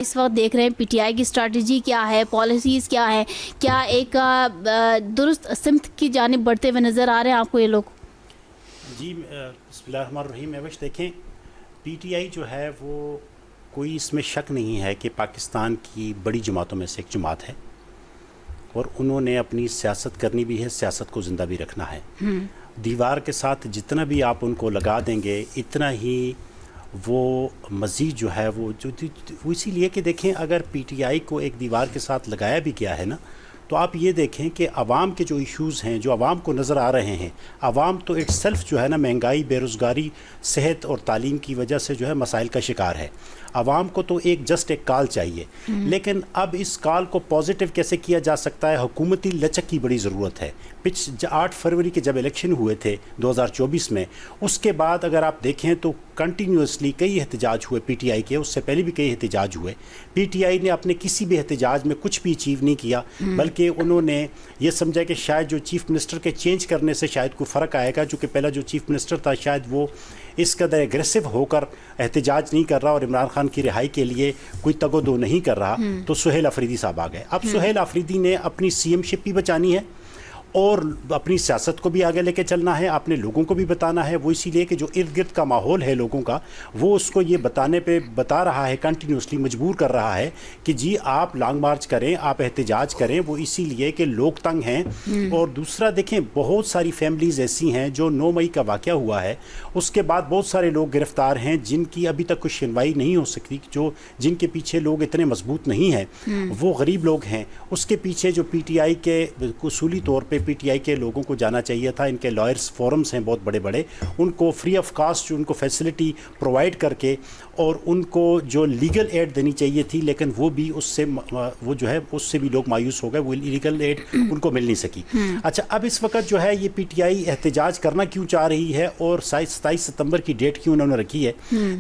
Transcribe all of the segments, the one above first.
اس وقت دیکھ رہے ہیں پی ٹی آئی کی اسٹریٹجی کیا ہے, پالیسیز کیا ہے, کیا ایک درست سمت کی جانب بڑھتے ہوئے نظر آ رہے ہیں آپ کو یہ لوگ؟ جی بسم اللہ الرحمن الرحیم. دیکھیں پی ٹی آئی جو ہے وہ کوئی اس میں شک نہیں ہے کہ پاکستان کی بڑی جماعتوں میں سے ایک جماعت ہے اور انہوں نے اپنی سیاست کرنی بھی ہے, سیاست کو زندہ بھی رکھنا ہے. دیوار کے ساتھ جتنا بھی آپ ان کو لگا دیں گے اتنا ہی وہ مزید جو ہے وہ اسی لیے کہ دیکھیں اگر پی ٹی آئی کو ایک دیوار کے ساتھ لگایا بھی گیا ہے نا, تو آپ یہ دیکھیں کہ عوام کے جو ایشوز ہیں جو عوام کو نظر آ رہے ہیں, عوام تو اٹ سیلف جو ہے نا مہنگائی, بے روزگاری, صحت اور تعلیم کی وجہ سے جو ہے مسائل کا شکار ہے. عوام کو تو جسٹ ایک کال چاہیے, لیکن اب اس کال کو پازیٹیو کیسے کیا جا سکتا ہے؟ حکومتی لچک کی بڑی ضرورت ہے. 8 فروری کے جب الیکشن ہوئے تھے 2024 میں, اس کے بعد اگر آپ دیکھیں تو کنٹینیوسلی کئی احتجاج ہوئے پی ٹی آئی کے, اس سے پہلے بھی کئی احتجاج ہوئے. پی ٹی آئی نے اپنے کسی بھی احتجاج میں کچھ بھی اچیو نہیں کیا, بلکہ انہوں نے یہ سمجھا کہ شاید جو چیف منسٹر کے چینج کرنے سے شاید کوئی فرق آئے گا, جو کہ پہلا جو چیف منسٹر تھا شاید وہ اس قدر ایگریسو ہو کر احتجاج نہیں کر رہا اور عمران خان کی رہائی کے لیے کوئی تگ و دو نہیں کر رہا, تو سہیل آفریدی صاحب آ گئے. اب سہیل آفریدی نے اپنی سی ایم شپ بھی بچانی ہے اور اپنی سیاست کو بھی آگے لے کے چلنا ہے, اپنے لوگوں کو بھی بتانا ہے. وہ اسی لیے کہ جو ارد گرد کا ماحول ہے لوگوں کا, وہ اس کو یہ بتا رہا ہے, کنٹینیوسلی مجبور کر رہا ہے کہ جی آپ لانگ مارچ کریں, آپ احتجاج کریں. وہ اسی لیے کہ لوگ تنگ ہیں. اور دوسرا دیکھیں بہت ساری فیملیز ایسی ہیں جو 9 مئی کا واقعہ ہوا ہے, اس کے بعد بہت سارے لوگ گرفتار ہیں جن کی ابھی تک کوئی سنوائی نہیں ہو سکتی, جن کے پیچھے لوگ اتنے مضبوط نہیں ہیں, وہ غریب لوگ ہیں. اس کے پیچھے جو پی ٹی آئی کے اصولی طور پہ پی ٹی آئی کے لوگوں کو جانا چاہیے تھا. ان کے لائرز فورمز ہیں بہت بڑے بڑے, ان کو فری آف کاسٹ جو ان کو فیسلٹی پرووائڈ کر کے اور ان کو جو لیگل ایڈ دینی چاہیے تھی, لیکن وہ بھی اس سے وہ جو ہے اس سے بھی لوگ مایوس ہو گئے, وہ لیگل ایڈ ان کو مل نہیں سکی. اچھا, اب اس وقت جو ہے یہ پی ٹی آئی احتجاج کرنا کیوں چاہ رہی ہے اور 27 ستمبر کی ڈیٹ کیوں انہوں نے رکھی ہے؟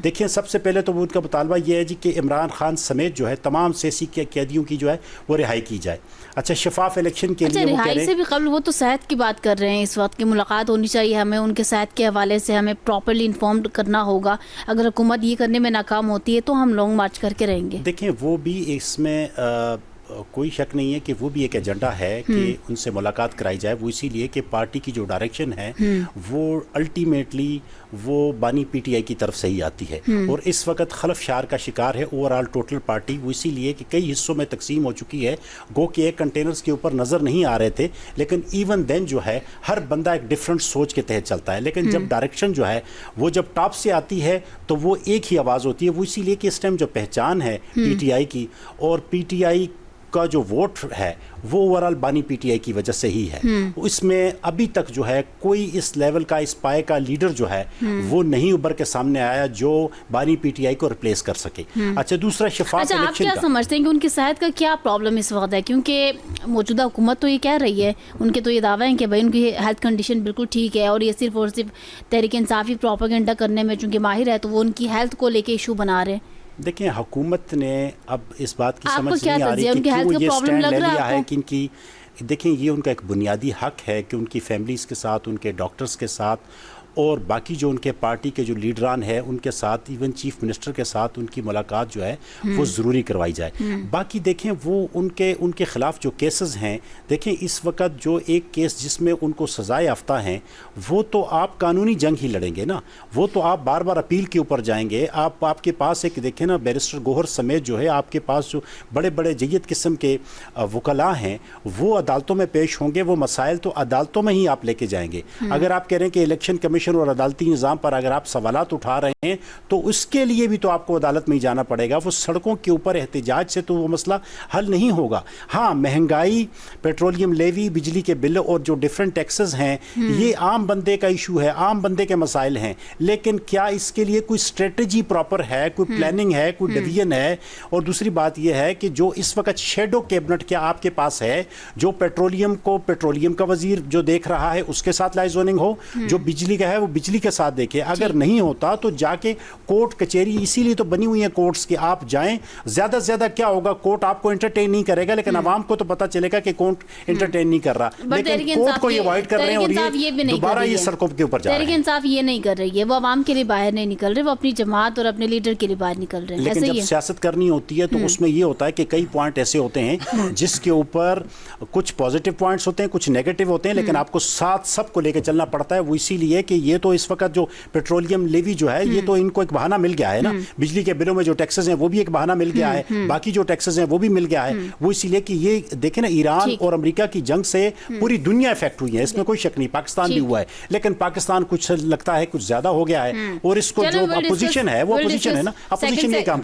دیکھیں سب سے پہلے تو وہ ان کا مطالبہ یہ ہے جی کہ عمران خان سمیت جو ہے تمام سیاسی قیدیوں کی جو ہے وہ رہائی کی جائے. اچھا, شفاف الیکشن کے لیے وہ کہہ رہے ہیں. سے بھی قبل وہ تو صحت کی بات کر رہے ہیں, اس وقت کی ملاقات ہونی چاہیے, ہمیں ان کے صحت کے حوالے سے ہمیں پراپرلی انفارمڈ کرنا ہوگا. اگر حکومت یہ کرنے میں ناکام ہوتی ہے تو ہم لانگ مارچ کر کے رہیں گے. دیکھیں وہ بھی اس میں کوئی شک نہیں ہے کہ وہ بھی ایک ایجنڈا ہے کہ ان سے ملاقات کرائی جائے. وہ اسی لیے کہ پارٹی کی جو ڈائریکشن ہے وہ الٹیمیٹلی وہ بانی پی ٹی آئی کی طرف سے ہی آتی ہے, اور اس وقت خلف شعار کا شکار ہے اوور آل ٹوٹل پارٹی. وہ اسی لیے کہ کئی حصوں میں تقسیم ہو چکی ہے, گو کہ ایک کنٹینرز کے اوپر نظر نہیں آ رہے تھے, لیکن ایون دین جو ہے ہر بندہ ایک ڈفرینٹ سوچ کے تحت چلتا ہے. لیکن جب ڈائریکشن جو ہے وہ جب ٹاپ سے آتی ہے تو وہ ایک ہی آواز ہوتی ہے. وہ اسی لیے کہ اس ٹائم جو پہچان ہے پی ٹی آئی کی, اور پی ٹی آئی کا جو ووٹ ہے وہ اوورال بانی پی ٹی آئی کی وجہ سے ہی ہے. اس میں ابھی تک جو ہے کوئی اس لیول کا, اس پائے کا لیڈر جو ہے وہ نہیں ابھر کے سامنے آیا جو بانی پی ٹی آئی کو ریپلیس کر سکے. اچھا, دوسرا شفاف الیکشن. آپ کیا سمجھتے ہیں کہ ان کی صحت کا کیا پرابلم اس وقت ہے؟ کیونکہ موجودہ حکومت تو یہ کہہ رہی ہے, ان کے تو یہ دعویٰ ہیں کہ بھائی ان کی ہیلتھ کنڈیشن بالکل ٹھیک ہے, اور یہ صرف اور صرف تحریک انصافی پروپیگنڈا کرنے میں چونکہ ماہر ہے تو وہ ان کی ہیلتھ کو لے کے ایشو بنا رہے ہیں. دیکھیں حکومت نے اب اس بات کی سمجھ نہیں آ رہی کہ کیوں یہ سٹینڈ لے لیا ہے کہ ان کی, دیکھیں یہ ان کا ایک بنیادی حق ہے کہ ان کی فیملیز کے ساتھ, ان کے ڈاکٹرز کے ساتھ اور باقی جو ان کے پارٹی کے جو لیڈران ہیں ان کے ساتھ, ایون چیف منسٹر کے ساتھ ان کی ملاقات جو ہے وہ ضروری کروائی جائے. باقی دیکھیں وہ ان کے خلاف جو کیسز ہیں, دیکھیں اس وقت جو ایک کیس جس میں ان کو سزائے یافتہ ہیں, وہ تو آپ قانونی جنگ ہی لڑیں گے نا, وہ تو آپ بار بار اپیل کے اوپر جائیں گے. آپ کے پاس ایک دیکھیں نا بیرسٹر گوہر سمیت جو ہے آپ کے پاس جو بڑے بڑے جید قسم کے وکلاء ہیں وہ عدالتوں میں پیش ہوں گے. وہ مسائل تو عدالتوں میں ہی آپ لے کے جائیں گے. اگر آپ کہہ رہے ہیں کہ الیکشن کمیشن اور عدالتی نظام پر اگر آپ سوالات اٹھا رہے ہیں تو اس کے لیے بھی تو آپ کو عدالت میں ہی جانا پڑے گا. وہ سڑکوں کے اوپر احتجاج سے تو وہ مسئلہ حل نہیں ہوگا. ہاں, مہنگائی, پیٹرولیم لیوی, بجلی کے بل اور جو ڈیفرنٹ ٹیکسز ہیں یہ عام بندے کا ایشو ہے, عام بندے کے مسائل ہیں, لیکن کیا اس کے لیے کوئی اسٹریٹجی پراپر ہے, کوئی پلاننگ ہے, کوئی ڈویژن ہے؟ اور دوسری بات یہ ہے کہ جو اس وقت شیڈو کیبنٹ کیا آپ کے پاس ہے, جو پیٹرولیم کا وزیر جو دیکھ رہا ہے اس کے ساتھ لائزوننگ ہو, جو بجلی کا ہے وہ بجلی کے ساتھ دیکھے. اگر نہیں ہوتا تو جا کے کورٹ کچہری اسی لیے تو بنی ہوئی ہیں کورٹس کہ آپ جائیں. زیادہ سے زیادہ کیا ہوگا, کورٹ آپ کو انٹرٹین نہیں کرے گا لیکن عوام کو تو پتہ چلے گا کہ کورٹ انٹرٹین نہیں کر رہا, لیکن کورٹ کو یہ اوائڈ کر رہے ہیں اور یہ دوبارہ یہ سڑکوں کے اوپر جا رہے ہیں. تحریک انصاف یہ نہیں کر رہی ہے, وہ عوام کے لیے باہر نہیں نکل رہے, وہ اپنی جماعت اور اپنے لیڈر کے لیے باہر نکل رہے ہیں. لیکن جب سیاست کرنی ہوتی ہے تو اس میں یہ ہوتا ہے کہ کئی پوائنٹ ایسے ہوتے ہیں جس کے اوپر کچھ پازیٹیو پوائنٹس ہوتے ہیں, کچھ نیگیٹو ہوتے ہیں, لیکن آپ کو ساتھ سب کو لے کے چلنا پڑتا ہے. وہ اسی لیے کہ یہ تو اس وقت جو پیٹرولیم لیوی جو ہے یہ تو ان کو ایک بہانہ مل گیا ہے نا, بجلی کے بلوں میں جو ٹیکسز ہیں وہ بھی ایک بہانہ مل گیا ہے, باقی جو ٹیکسز ہیں وہ بھی مل گیا ہے. وہ اسی لیے کہ یہ دیکھیں نا, ایران اور امریکہ کی جنگ سے پوری دنیا افیکٹ ہوئی ہے, اس میں کوئی شک نہیں, پاکستان بھی ہوا ہے, لیکن پاکستان کچھ لگتا ہے کچھ زیادہ ہو گیا ہے. اور اس کو جو اپوزیشن ہے وہ اپوزیشن ہے نا, اپوزیشن یہ کام